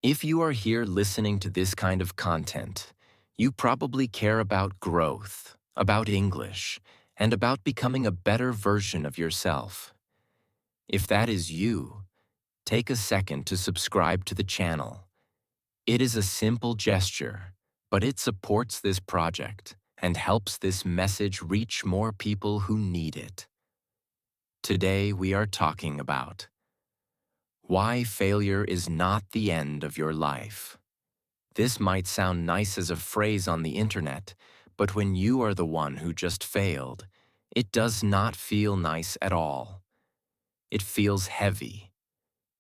If you are here listening to this kind of content, you probably care about growth, about English, and about becoming a better version of yourself. If that is you, take a second to subscribe to the channel. It is a simple gesture, but it supports this project and helps this message reach more people who need it. Today we are talking about why failure is not the end of your life. This might sound nice as a phrase on the internet, but when you are the one who just failed, it does not feel nice at all. It feels heavy.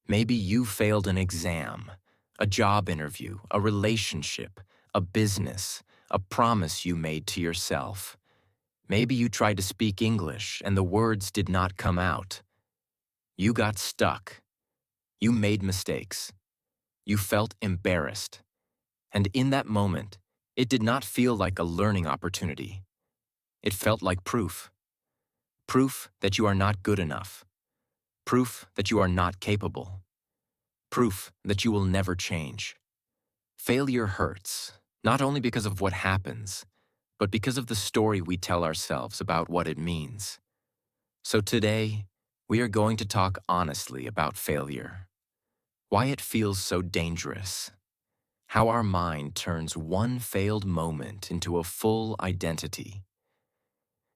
Maybe you failed an exam, a job interview, a relationship, a business, a promise you made to yourself. Maybe you tried to speak English and the words did not come out. You got stuck. You made mistakes. You felt embarrassed. And in that moment, it did not feel like a learning opportunity. It felt like proof. Proof that you are not good enough. Proof that you are not capable. Proof that you will never change. Failure hurts, not only because of what happens, but because of the story we tell ourselves about what it means. So today, we are going to talk honestly about failure. Why it feels so dangerous. How our mind turns one failed moment into a full identity.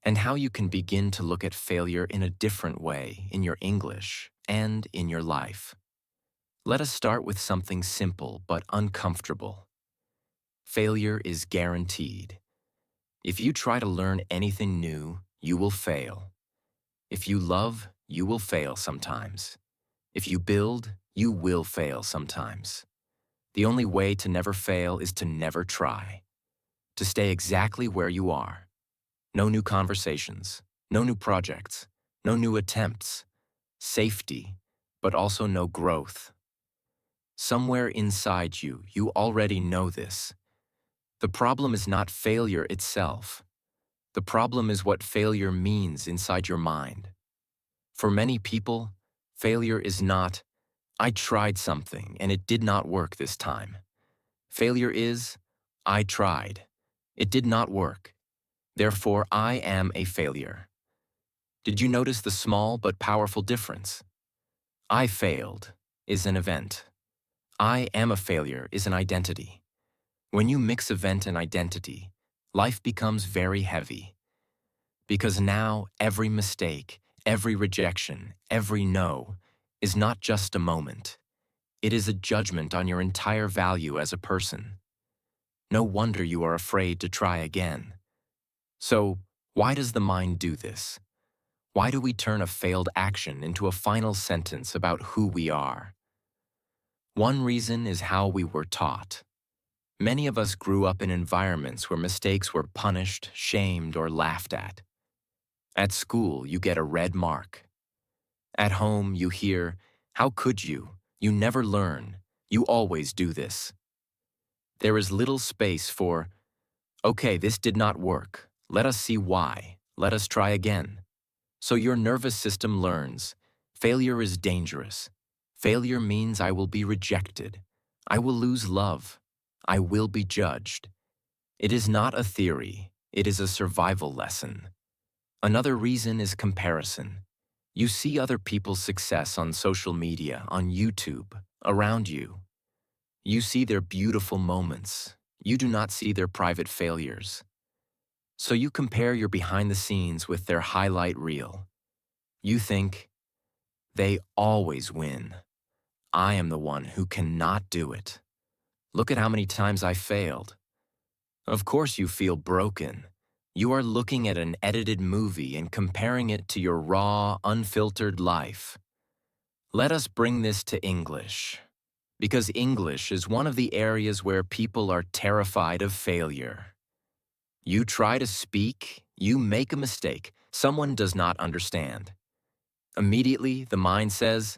And how you can begin to look at failure in a different way in your English and in your life. Let us start with something simple but uncomfortable. Failure is guaranteed. If you try to learn anything new, you will fail. If you love, you will fail sometimes. If you build, you will fail sometimes. The only way to never fail is to never try. To stay exactly where you are. No new conversations, no new projects, no new attempts. Safety, but also no growth. Somewhere inside you, you already know this. The problem is not failure itself. The problem is what failure means inside your mind. For many people, failure is not, I tried something and it did not work this time. Failure is, I tried. It did not work. Therefore, I am a failure. Did you notice the small but powerful difference? I failed is an event. I am a failure is an identity. When you mix event and identity, life becomes very heavy. Because now every mistake, every rejection, every no is not just a moment. It is a judgment on your entire value as a person. No wonder you are afraid to try again. So, why does the mind do this? Why do we turn a failed action into a final sentence about who we are? One reason is how we were taught. Many of us grew up in environments where mistakes were punished, shamed, or laughed at. At school, you get a red mark. At home, you hear, "How could you? You never learn. You always do this." There is little space for, "Okay, this did not work. Let us see why. Let us try again." So your nervous system learns, failure is dangerous. Failure means I will be rejected. I will lose love. I will be judged. It is not a theory. It is a survival lesson. Another reason is comparison. You see other people's success on social media, on YouTube, around you. You see their beautiful moments. You do not see their private failures. So you compare your behind the scenes with their highlight reel. You think, they always win. I am the one who cannot do it. Look at how many times I failed. Of course you feel broken. You are looking at an edited movie and comparing it to your raw, unfiltered life. Let us bring this to English, because English is one of the areas where people are terrified of failure. You try to speak, you make a mistake, someone does not understand. Immediately, the mind says,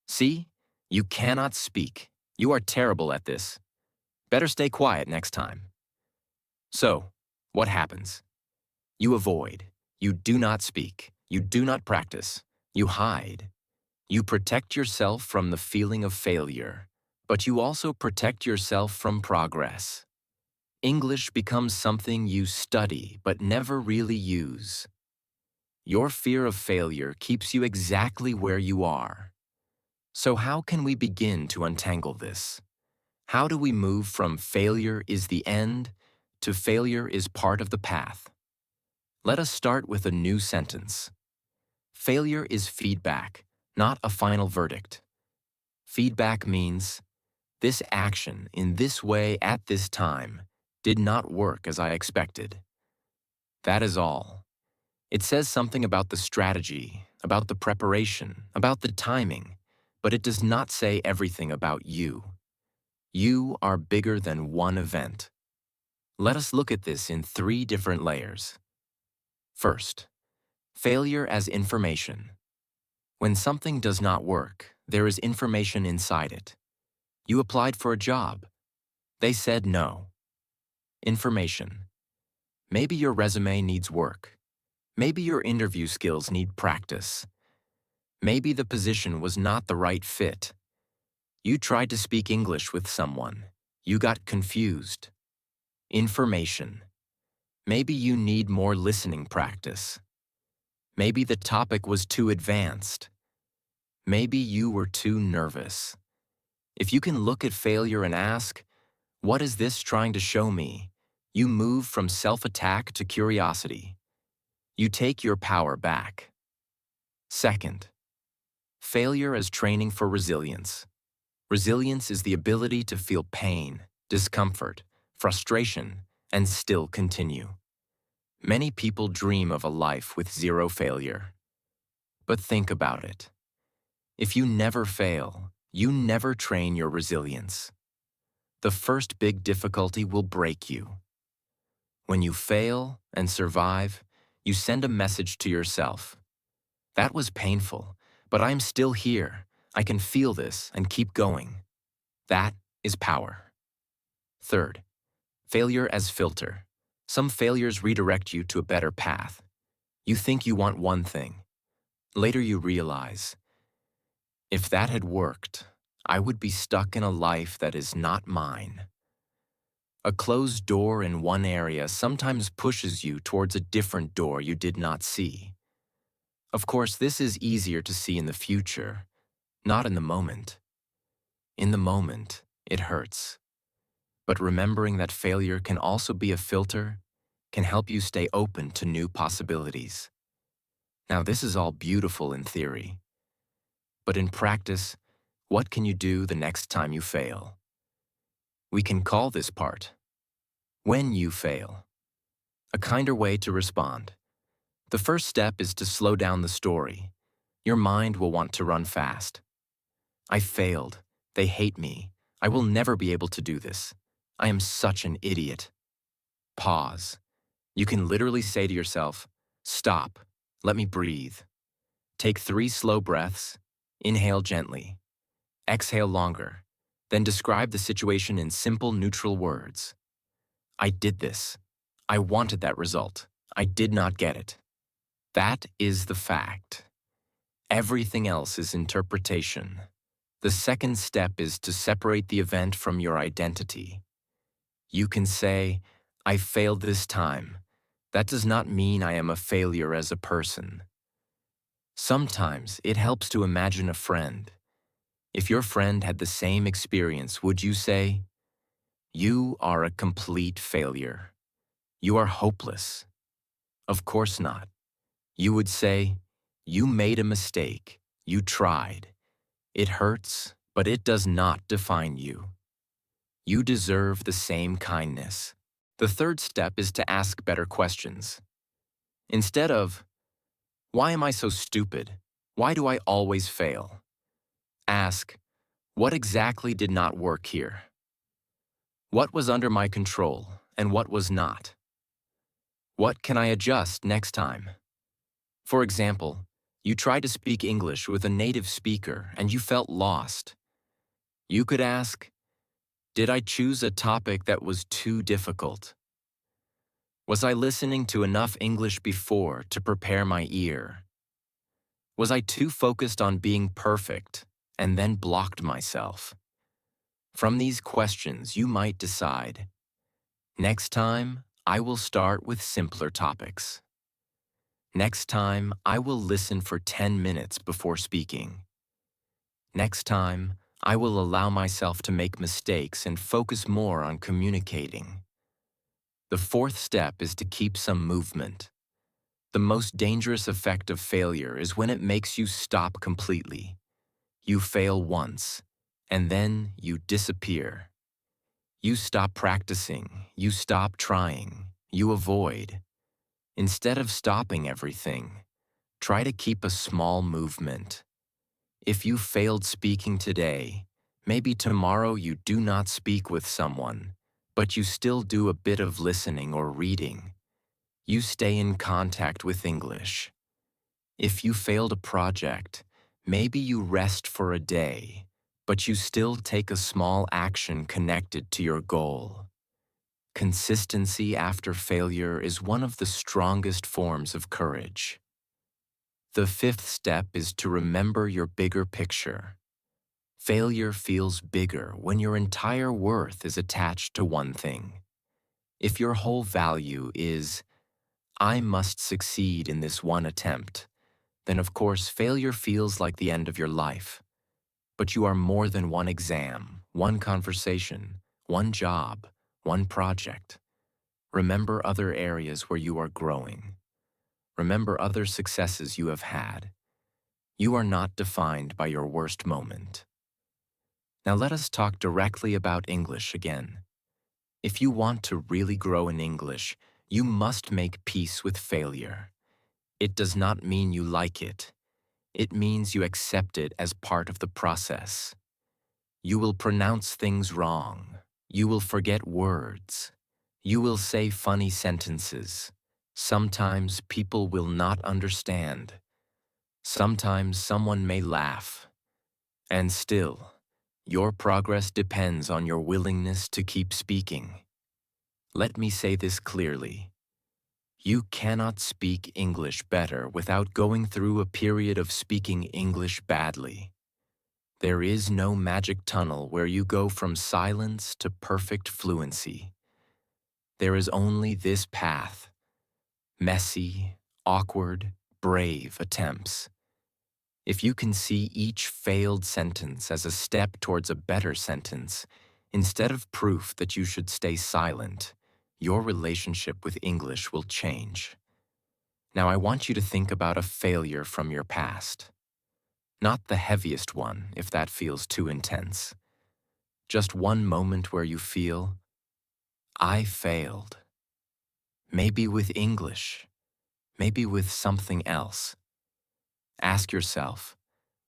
"See, you cannot speak. You are terrible at this. Better stay quiet next time." So, what happens? You avoid. You do not speak. You do not practice. You hide. You protect yourself from the feeling of failure. But you also protect yourself from progress. English becomes something you study but never really use. Your fear of failure keeps you exactly where you are. So how can we begin to untangle this? How do we move from failure is the end to failure is part of the path? Let us start with a new sentence. Failure is feedback, not a final verdict. Feedback means, this action in this way at this time did not work as I expected. That is all. It says something about the strategy, about the preparation, about the timing, but it does not say everything about you. You are bigger than one event. Let us look at this in 3 different layers. First, failure as information. When something does not work, there is information inside it. You applied for a job. They said no. Information. Maybe your resume needs work. Maybe your interview skills need practice. Maybe the position was not the right fit. You tried to speak English with someone. You got confused. Information. Maybe you need more listening practice. Maybe the topic was too advanced. Maybe you were too nervous. If you can look at failure and ask, what is this trying to show me? You move from self-attack to curiosity. You take your power back. Second, failure as training for resilience. Resilience is the ability to feel pain, discomfort, frustration, and still continue. Many people dream of a life with 0 failure. But think about it. If you never fail, you never train your resilience. The first big difficulty will break you. When you fail and survive, you send a message to yourself. That was painful, but I'm still here. I can feel this and keep going. That is power. Third, failure as filter. Some failures redirect you to a better path. You think you want one thing. Later you realize, if that had worked, I would be stuck in a life that is not mine. A closed door in one area sometimes pushes you towards a different door you did not see. Of course, this is easier to see in the future, not in the moment. In the moment, it hurts. But remembering that failure can also be a filter can help you stay open to new possibilities. Now, this is all beautiful in theory. But in practice, what can you do the next time you fail? We can call this part, when you fail, a kinder way to respond. The first step is to slow down the story. Your mind will want to run fast. I failed. They hate me. I will never be able to do this. I am such an idiot. Pause. You can literally say to yourself, stop. Let me breathe. Take 3 slow breaths. Inhale gently. Exhale longer. Then describe the situation in simple, neutral words. I did this. I wanted that result. I did not get it. That is the fact. Everything else is interpretation. The second step is to separate the event from your identity. You can say, I failed this time. That does not mean I am a failure as a person. Sometimes it helps to imagine a friend. If your friend had the same experience, would you say, you are a complete failure. You are hopeless. Of course not. You would say, you made a mistake. You tried. It hurts, but it does not define you. You deserve the same kindness. The third step is to ask better questions. Instead of, why am I so stupid? Why do I always fail? Ask, what exactly did not work here? What was under my control and what was not? What can I adjust next time? For example, you tried to speak English with a native speaker and you felt lost. You could ask, did I choose a topic that was too difficult? Was I listening to enough English before to prepare my ear? Was I too focused on being perfect and then blocked myself? From these questions, you might decide, next time, I will start with simpler topics. Next time, I will listen for 10 minutes before speaking. Next time, I will allow myself to make mistakes and focus more on communicating. The fourth step is to keep some movement. The most dangerous effect of failure is when it makes you stop completely. You fail once, and then you disappear. You stop practicing, you stop trying, you avoid. Instead of stopping everything, try to keep a small movement. If you failed speaking today, maybe tomorrow you do not speak with someone, but you still do a bit of listening or reading. You stay in contact with English. If you failed a project, maybe you rest for a day, but you still take a small action connected to your goal. Consistency after failure is one of the strongest forms of courage. The fifth step is to remember your bigger picture. Failure feels bigger when your entire worth is attached to one thing. If your whole value is, I must succeed in this one attempt, then of course failure feels like the end of your life. But you are more than one exam, one conversation, one job, one project. Remember other areas where you are growing. Remember other successes you have had. You are not defined by your worst moment. Now let us talk directly about English again. If you want to really grow in English, you must make peace with failure. It does not mean you like it. It means you accept it as part of the process. You will pronounce things wrong. You will forget words. You will say funny sentences. Sometimes people will not understand. Sometimes someone may laugh. And still, your progress depends on your willingness to keep speaking. Let me say this clearly. You cannot speak English better without going through a period of speaking English badly. There is no magic tunnel where you go from silence to perfect fluency. There is only this path: messy, awkward, brave attempts. If you can see each failed sentence as a step towards a better sentence, instead of proof that you should stay silent, your relationship with English will change. Now I want you to think about a failure from your past. Not the heaviest one, if that feels too intense. Just one moment where you feel, I failed. Maybe with English, maybe with something else. Ask yourself,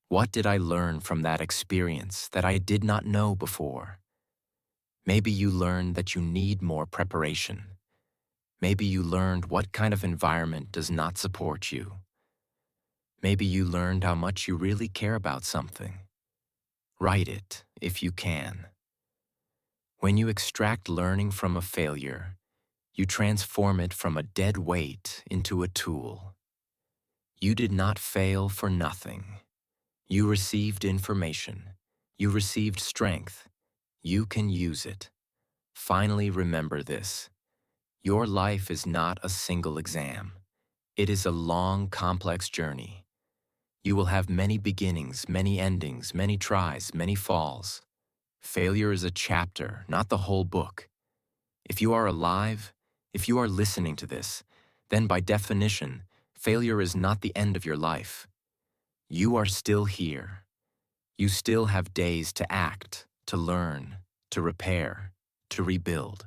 what did I learn from that experience that I did not know before? Maybe you learned that you need more preparation. Maybe you learned what kind of environment does not support you. Maybe you learned how much you really care about something. Write it if you can. When you extract learning from a failure, you transform it from a dead weight into a tool. You did not fail for nothing. You received information. You received strength. You can use it. Finally, remember this. Your life is not a single exam. It is a long, complex journey. You will have many beginnings, many endings, many tries, many falls. Failure is a chapter, not the whole book. If you are alive, if you are listening to this, then by definition, failure is not the end of your life. You are still here. You still have days to act, to learn, to repair, to rebuild.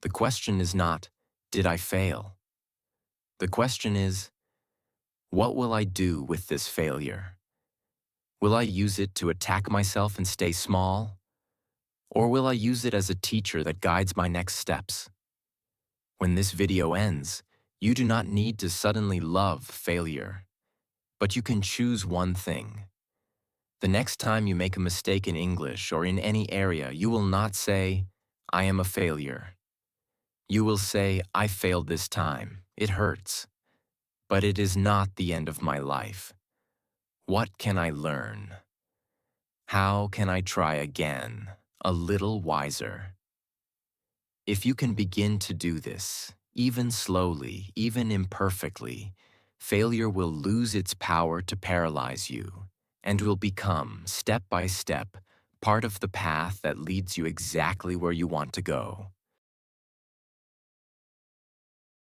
The question is not, did I fail? The question is, what will I do with this failure? Will I use it to attack myself and stay small? Or will I use it as a teacher that guides my next steps? When this video ends, you do not need to suddenly love failure, but you can choose one thing. The next time you make a mistake in English or in any area, you will not say, I am a failure. You will say, I failed this time. It hurts. But it is not the end of my life. What can I learn? How can I try again? a little wiser. If you can begin to do this, even slowly, even imperfectly, failure will lose its power to paralyze you and will become, step by step, part of the path that leads you exactly where you want to go.